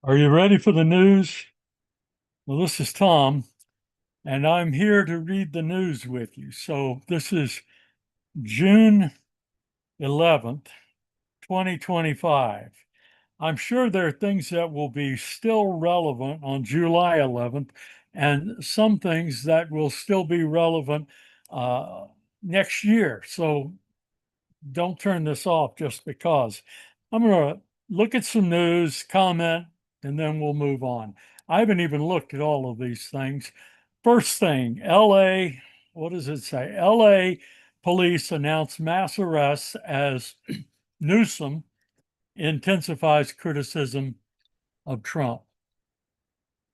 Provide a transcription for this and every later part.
Are you ready for the news? Well, this is Tom, and I'm here to read the news with you. So this is June 11th, 2025. I'm sure there are things that will be still relevant on July 11th, and some things that will still be relevant uh, next year. So don't turn this off just because. I'm going to look at some news, comment, and then we'll move on. I haven't even looked at all of these things. First thing, LA, what does it say? LA police announce mass arrests as Newsom intensifies criticism of Trump.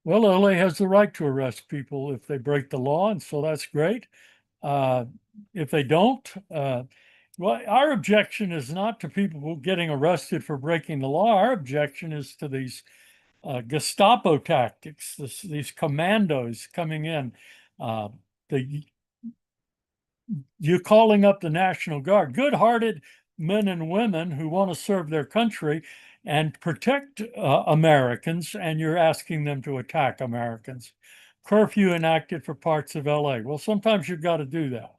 Well, LA has the right to arrest people if they break the law, and so that's great. Uh, if they don't, well, our objection is not to people getting arrested for breaking the law. Our objection is to these Gestapo tactics, these commandos coming in, uh, the you calling up the National Guard, good-hearted men and women who want to serve their country and protect Americans, and you're asking them to attack Americans. Curfew enacted for parts of LA. Well, sometimes you've got to do that.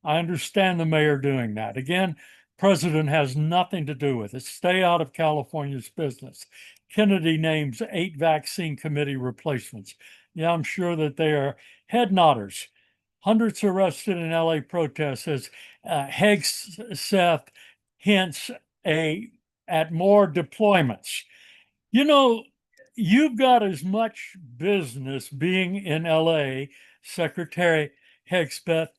I understand the mayor doing that. Again, president has nothing to do with it. Stay out of California's business. Kennedy names 8 vaccine committee replacements. Yeah, I'm sure that they are head nodders. Hundreds arrested in LA protests as Hegseth hints at more deployments. You know, you've got as much business being in LA, Secretary Hegseth,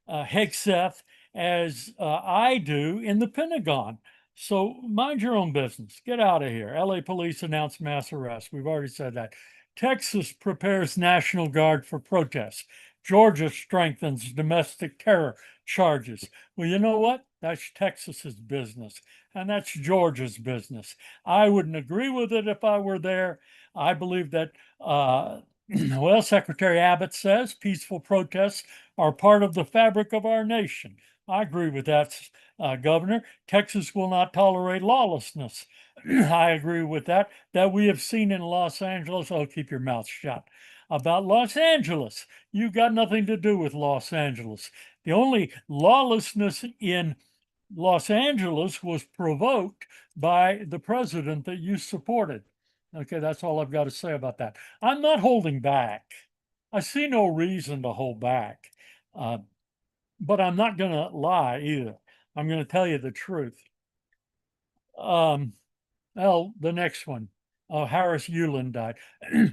Hegseth, as I do in the Pentagon. So mind your own business. Get out of here. LA police announced mass arrest. We've already said that. Texas prepares National Guard for protests. Georgia strengthens domestic terror charges. Well, you know what? That's Texas's business, and that's Georgia's business. I wouldn't agree with it if I were there. I believe that, well, Secretary Abbott says peaceful protests are part of the fabric of our nation. I agree with that, Governor. Texas will not tolerate lawlessness. I agree with that. That we have seen in Los Angeles. Oh, keep your mouth shut. About Los Angeles. You got nothing to do with Los Angeles. The only lawlessness in Los Angeles was provoked by the president that you supported. Okay, that's all I've got to say about that. I'm not holding back. I see no reason to hold back. Uh, but I'm not going to lie either. I'm going to tell you the truth. Um, well, the next one. Harris Yulin died.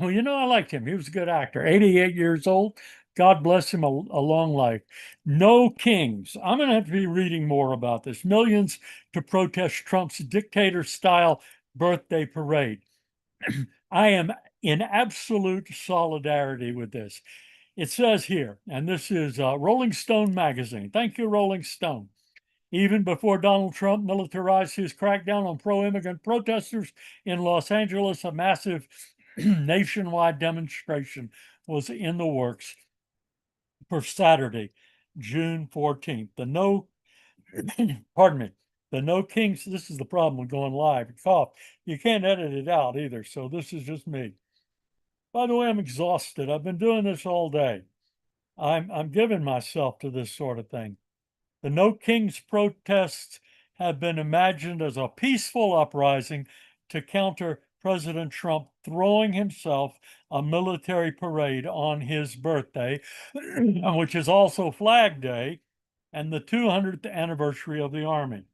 Well, I liked him. He was a good actor. 88 years old. God bless him, a long life. No kings. I'm going to have to be reading more about this. Millions to protest Trump's dictator style birthday parade. I am in absolute solidarity with this. It says here, and this is Rolling Stone magazine. Thank you, Rolling Stone. Even before Donald Trump militarized his crackdown on pro immigrant protesters in Los Angeles, a massive nationwide demonstration was in the works for Saturday, June 14th. Pardon me, the No Kings, this is the problem with going live. Cough. You can't edit it out either, so this is just me. By the way, I'm exhausted. I've been doing this all day. I'm giving myself to this sort of thing. The No Kings protests have been imagined as a peaceful uprising to counter President Trump throwing himself a military parade on his birthday, which is also Flag Day, and the 200th anniversary of the Army,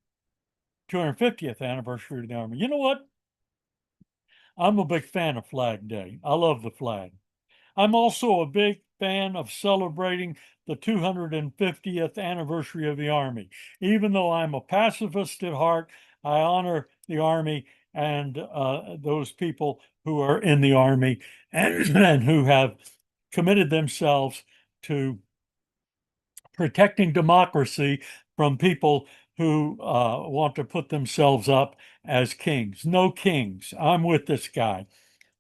250th anniversary of the Army. You know what? I'm a big fan of Flag Day. I love the flag. I'm also a big fan of celebrating the 250th anniversary of the Army. Even though I'm a pacifist at heart, I honor the Army and those people who are in the Army and who have committed themselves to protecting democracy from people who want to put themselves up as kings. No kings. I'm with this guy,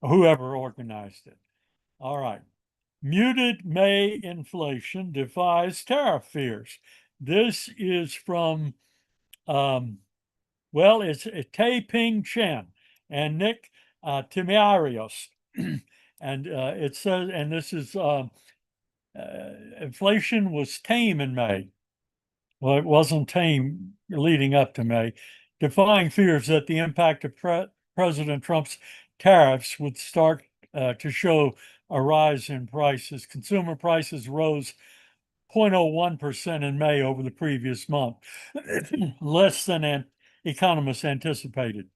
whoever organized it. All right. Muted May inflation defies tariff fears. This is from, well, it's Tae Ping Chen. And Nick, Timarios. And it says, and this is inflation was tame in May. Well, it wasn't tame leading up to May, defying fears that the impact of President Trump's tariffs would start to show a rise in prices. Consumer prices rose 0.01% in May over the previous month, less than economists anticipated.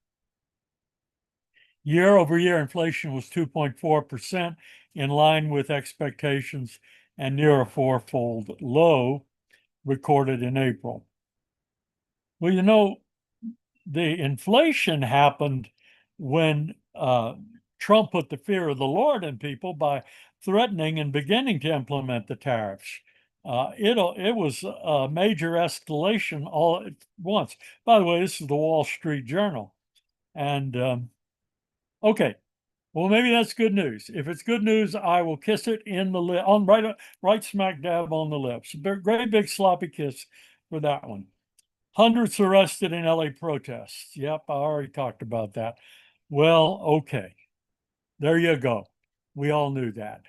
Year over year, inflation was 2.4%, in line with expectations and near a fourfold low recorded in April. Well, you know, the inflation happened when Trump put the fear of the Lord in people by threatening and beginning to implement the tariffs. It was a major escalation all at once. By the way, this is the Wall Street Journal. And okay, well, maybe that's good news. If it's good news, I will kiss it in the lip, on right smack dab on the lips. Great big sloppy kiss for that one. Hundreds arrested in LA protests. Yep, I already talked about that. Well, okay. There you go. We all knew that.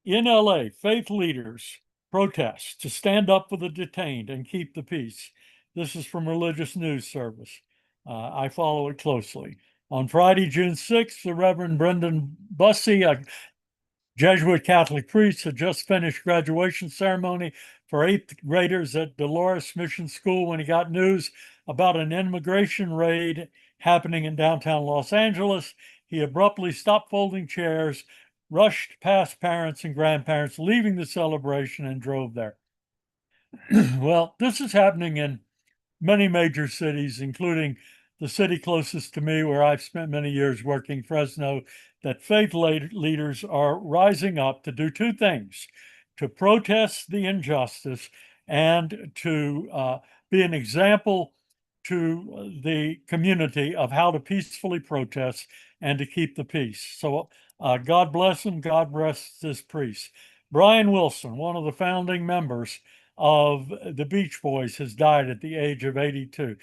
In LA, faith leaders protest to stand up for the detained and keep the peace. This is from Religious News Service. I follow it closely. On Friday, June 6th, the Reverend Brendan Bussey, a Jesuit Catholic priest, had just finished graduation ceremony for eighth graders at Dolores Mission School when he got news about an immigration raid happening in downtown Los Angeles. He abruptly stopped folding chairs, rushed past parents and grandparents, leaving the celebration, and drove there. Well, this is happening in many major cities, including the city closest to me, where I've spent many years working, Fresno, that faith leaders are rising up to do two things: to protest the injustice and to be an example to the community of how to peacefully protest and to keep the peace. So God bless him. God bless this priest. Brian Wilson, one of the founding members of the Beach Boys, has died at the age of 82.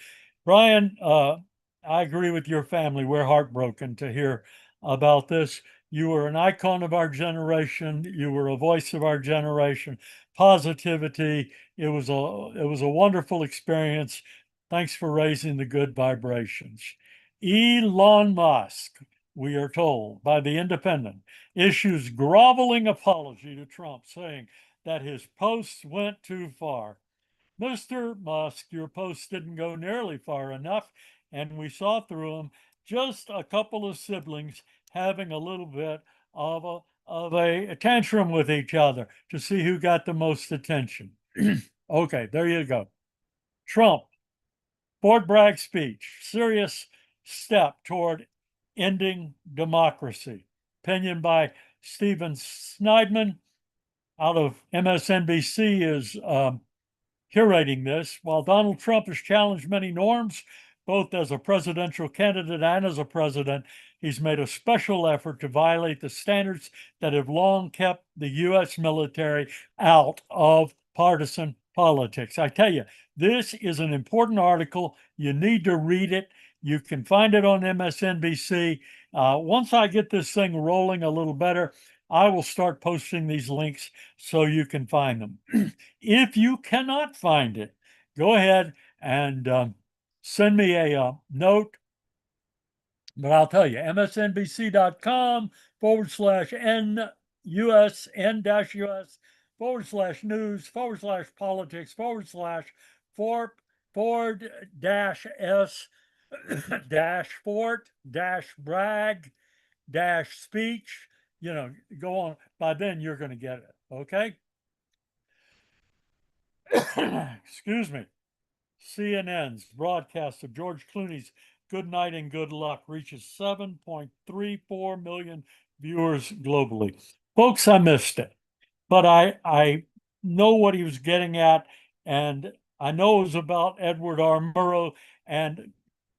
Brian, I agree with your family. We're heartbroken to hear about this. You were an icon of our generation. You were a voice of our generation. Positivity. It was a wonderful experience. Thanks for raising the good vibrations. Elon Musk, we are told by The Independent, issues groveling apology to Trump, saying that his posts went too far. Mr. Musk, your posts didn't go nearly far enough, and we saw through them. Just a couple of siblings having a little bit of a tantrum with each other to see who got the most attention. Okay, there you go. Trump, Fort Bragg speech, serious step toward ending democracy. Opinion by Stephen Sneidman out of MSNBC is curating this. While Donald Trump has challenged many norms, both as a presidential candidate and as a president, he's made a special effort to violate the standards that have long kept the U.S. military out of partisan politics. I tell you, this is an important article. You need to read it. You can find it on MSNBC. Once I get this thing rolling a little better, I will start posting these links so you can find them. If you cannot find it, go ahead and send me a note. But I'll tell you, msnbc.com/NUS/Fort-Bragg-speech. Go on. By then, you're going to get it. Okay. Excuse me. CNN's broadcast of George Clooney's Good Night and Good Luck reaches 7.34 million viewers globally. Folks, I missed it, but I know what he was getting at, and I know it was about Edward R. Murrow, and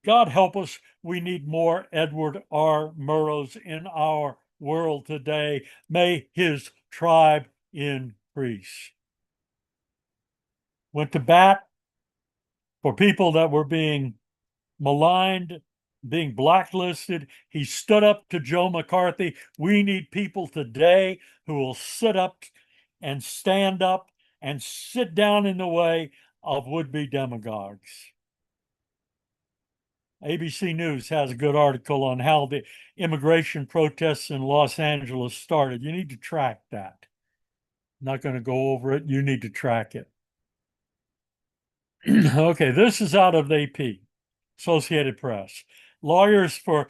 God help us, we need more Edward R. Murrows in our world today. May his tribe increase. Went to bat for people that were being maligned being blacklisted. He stood up to Joe McCarthy. We need people today who will sit up and stand up and sit down in the way of would-be demagogues. ABC News has a good article on how the immigration protests in Los Angeles started. You need to track that. I'm not going to go over it. You need to track it. Okay, this is out of AP, Associated Press. Lawyers for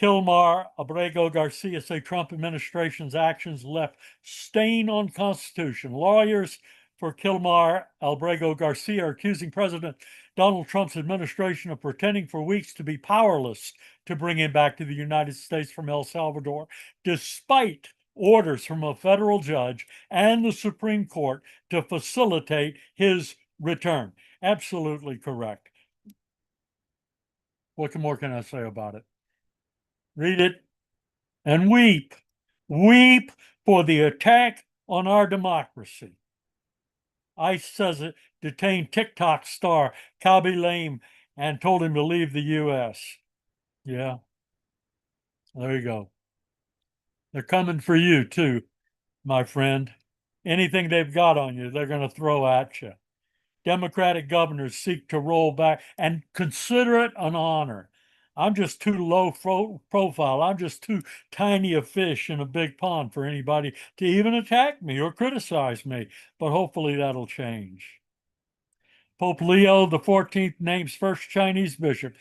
Kilmar Abrego Garcia say Trump administration's actions left stain on Constitution. Lawyers for Kilmar Abrego Garcia are accusing President Donald Trump's administration of pretending for weeks to be powerless to bring him back to the United States from El Salvador, despite orders from a federal judge and the Supreme Court to facilitate his return. Absolutely correct. What more can I say about it? Read it and weep. Weep for the attack on our democracy. ICE says it detained TikTok star Khaby Lame and told him to leave the U.S. Yeah, there you go. They're coming for you too, my friend. Anything they've got on you, they're going to throw at you. Democratic governors seek to roll back and consider it an honor. I'm just too low profile. I'm just too tiny a fish in a big pond for anybody to even attack me or criticize me. But hopefully that'll change. Pope Leo the 14th names first Chinese bishop.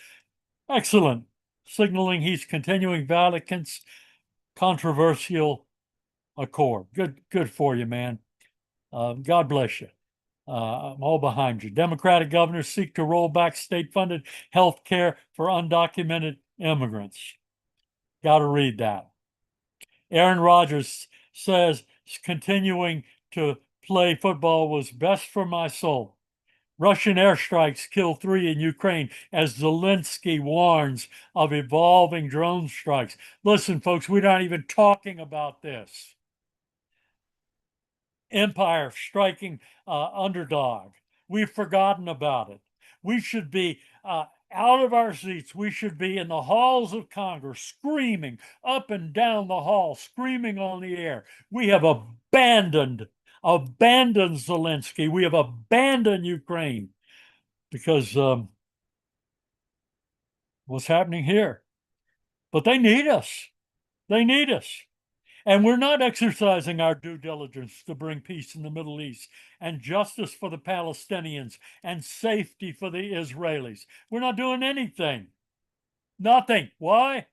Excellent. Signaling he's continuing Vatican's controversial accord. Good for you, man. God bless you. I'm all behind you. Democratic governors seek to roll back state-funded health care for undocumented immigrants. Got to read that. Aaron Rodgers says continuing to play football was best for my soul. Russian airstrikes kill 3 in Ukraine as Zelensky warns of evolving drone strikes. Listen, folks, we're not even talking about this. Empire striking underdog. We've forgotten about it. We should be out of our seats. We should be in the halls of Congress, screaming up and down the hall, screaming on the air. We have abandoned Zelensky. We have abandoned Ukraine because what's happening here. But they need us. They need us. And we're not exercising our due diligence to bring peace in the Middle East and justice for the Palestinians and safety for the Israelis. We're not doing anything. Nothing. Why?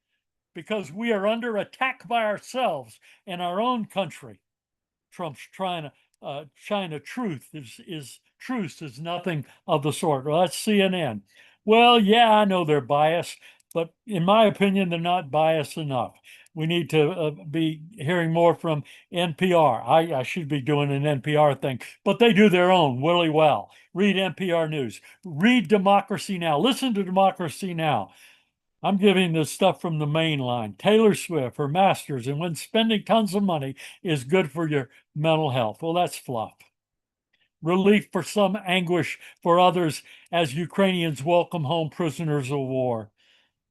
Because we are under attack by ourselves in our own country. Trump's trying to China truth is nothing of the sort. Well, that's CNN. Well, yeah, I know they're biased, but in my opinion, they're not biased enough. We need to be hearing more from NPR. I should be doing an NPR thing, but they do their own really well. Read NPR News. Read Democracy Now. Listen to Democracy Now. I'm giving this stuff from the main line. Taylor Swift, her masters, and when spending tons of money is good for your mental health. Well, that's fluff. Relief for some, anguish for others as Ukrainians welcome home prisoners of war.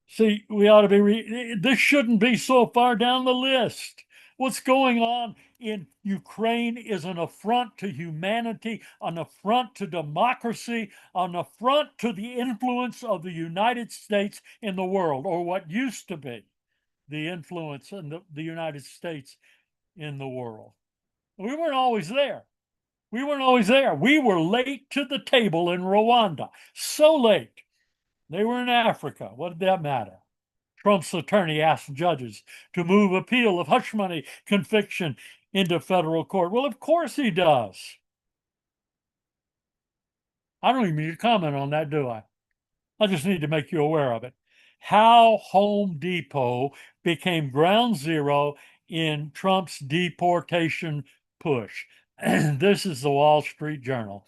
See, we ought to be, this shouldn't be so far down the list. What's going on in Ukraine is an affront to humanity, an affront to democracy, an affront to the influence of the United States in the world, or what used to be the influence in the United States in the world. We weren't always there. We weren't always there. We were late to the table in Rwanda, so late. They were in Africa. What did that matter? Trump's attorney asked judges to move appeal of hush money conviction into federal court. Well, of course he does. I don't even need to comment on that, do I? I just need to make you aware of it. How Home Depot became ground zero in Trump's deportation push. This is the Wall Street Journal.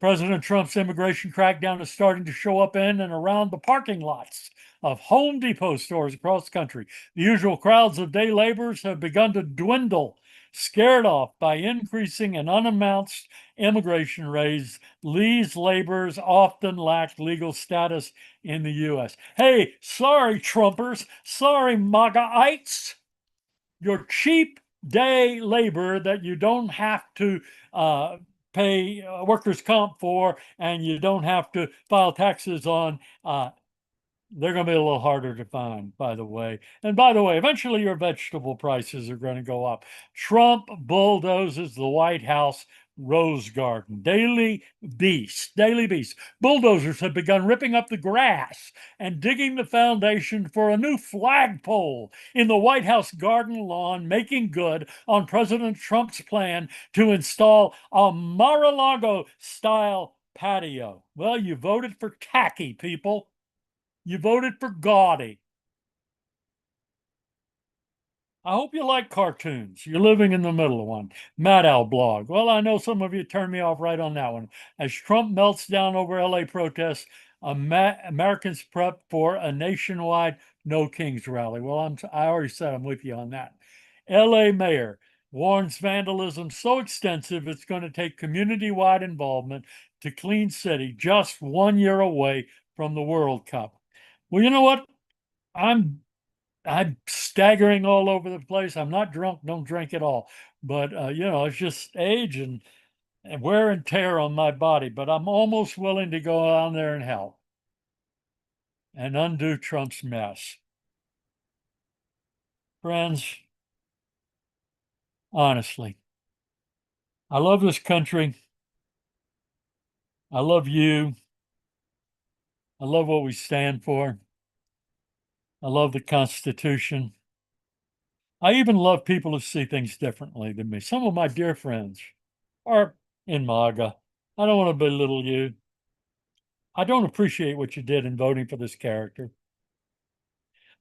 President Trump's immigration crackdown is starting to show up in and around the parking lots of Home Depot stores across the country. The usual crowds of day laborers have begun to dwindle, scared off by increasing and unannounced immigration raids. These laborers often lack legal status in the U.S. Hey, sorry, Trumpers. Sorry, MAGAites. Your cheap day labor that you don't have to pay workers' comp for and you don't have to file taxes on, they're going to be a little harder to find, by the way. And by the way, eventually your vegetable prices are going to go up. Trump bulldozes the White House rose garden. Daily beast. Bulldozers have begun ripping up the grass and digging the foundation for a new flagpole in the White House garden lawn, making good on President Trump's plan to install a Mar-a-Lago style patio. Well, you voted for tacky, people. You voted for gaudy. I hope you like cartoons. You're living in the middle of one. Mad Owl blog. Well, I know some of you turned me off right on that one. As Trump melts down over LA protests, Americans prep for a nationwide No Kings rally. Well, I already said I'm with you on that. LA mayor warns vandalism so extensive it's going to take community-wide involvement to clean city just 1 year away from the World Cup. Well, you know what? I'm I'm staggering all over the place. I'm not drunk, don't drink at all. But it's just age and wear and tear on my body. But I'm almost willing to go down there and help and undo Trump's mess. Friends, honestly, I love this country. I love you. I love what we stand for. I love the Constitution. I even love people who see things differently than me. Some of my dear friends are in MAGA. I don't want to belittle you. I don't appreciate what you did in voting for this character.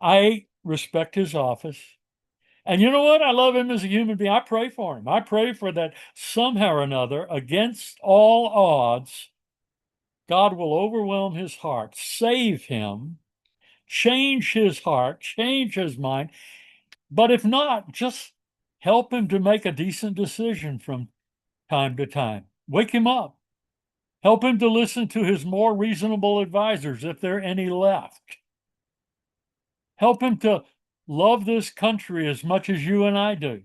I respect his office. And you know what? I love him as a human being. I pray for him. I pray for that somehow or another, against all odds, God will overwhelm his heart, save him, change his heart, change his mind. But if not, just help him to make a decent decision from time to time. Wake him up. Help him to listen to his more reasonable advisors, if there are any left. Help him to love this country as much as you and I do.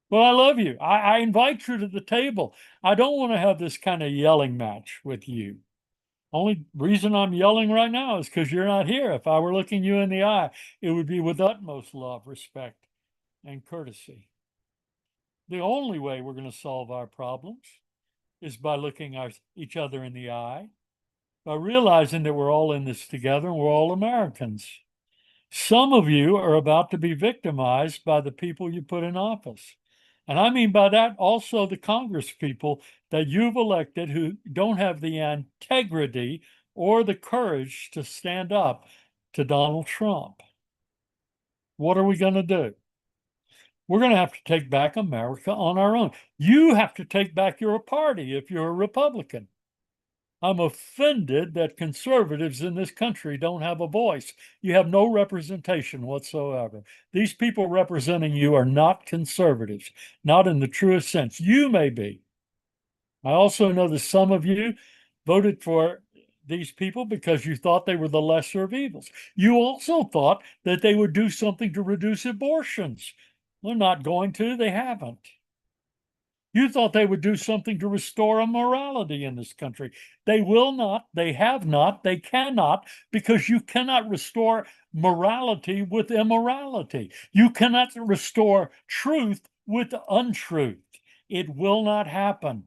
Well, I love you. I invite you to the table. I don't want to have this kind of yelling match with you. Only reason I'm yelling right now is because you're not here. If I were looking you in the eye, it would be with utmost love, respect, and courtesy. The only way we're going to solve our problems is by looking each other in the eye, by realizing that we're all in this together and we're all Americans. Some of you are about to be victimized by the people you put in office. And I mean by that also the Congress people that you've elected who don't have the integrity or the courage to stand up to Donald Trump. What are we going to do? We're going to have to take back America on our own. You have to take back your party if you're a Republican. I'm offended that conservatives in this country don't have a voice. You have no representation whatsoever. These people representing you are not conservatives, not in the truest sense. You may be. I also know that some of you voted for these people because you thought they were the lesser of evils. You also thought that they would do something to reduce abortions. They're not going to, they haven't. You thought they would do something to restore a morality in this country. They will not, they have not, they cannot, because you cannot restore morality with immorality. You cannot restore truth with untruth. It will not happen.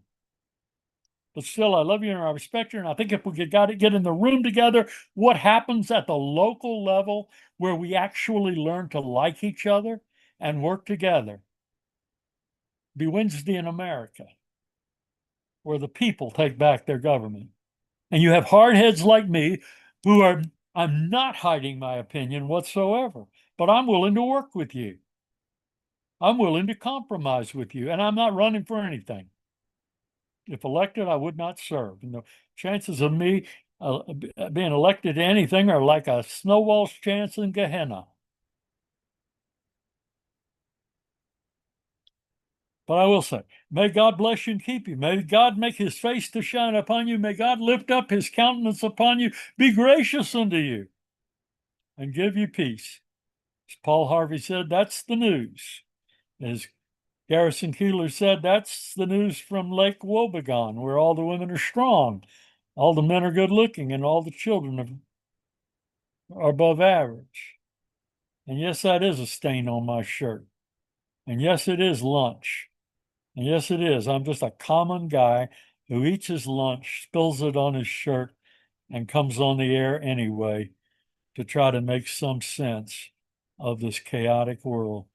But still, I love you and I respect you. And I think if we could get in the room together, what happens at the local level where we actually learn to like each other and work together be Wednesday in America, where the people take back their government. And you have hardheads like me who are, I'm not hiding my opinion whatsoever, but I'm willing to work with you. I'm willing to compromise with you, and I'm not running for anything. If elected, I would not serve. And the chances of me being elected to anything are like a snowball's chance in Gehenna. But I will say, may God bless you and keep you. May God make his face to shine upon you. May God lift up his countenance upon you, be gracious unto you, and give you peace. As Paul Harvey said, that's the news. As Garrison Keillor said, that's the news from Lake Wobegon, where all the women are strong, all the men are good looking, and all the children are above average. And yes, that is a stain on my shirt. And yes, it is lunch. And yes, it is. I'm just a common guy who eats his lunch, spills it on his shirt, and comes on the air anyway to try to make some sense of this chaotic world.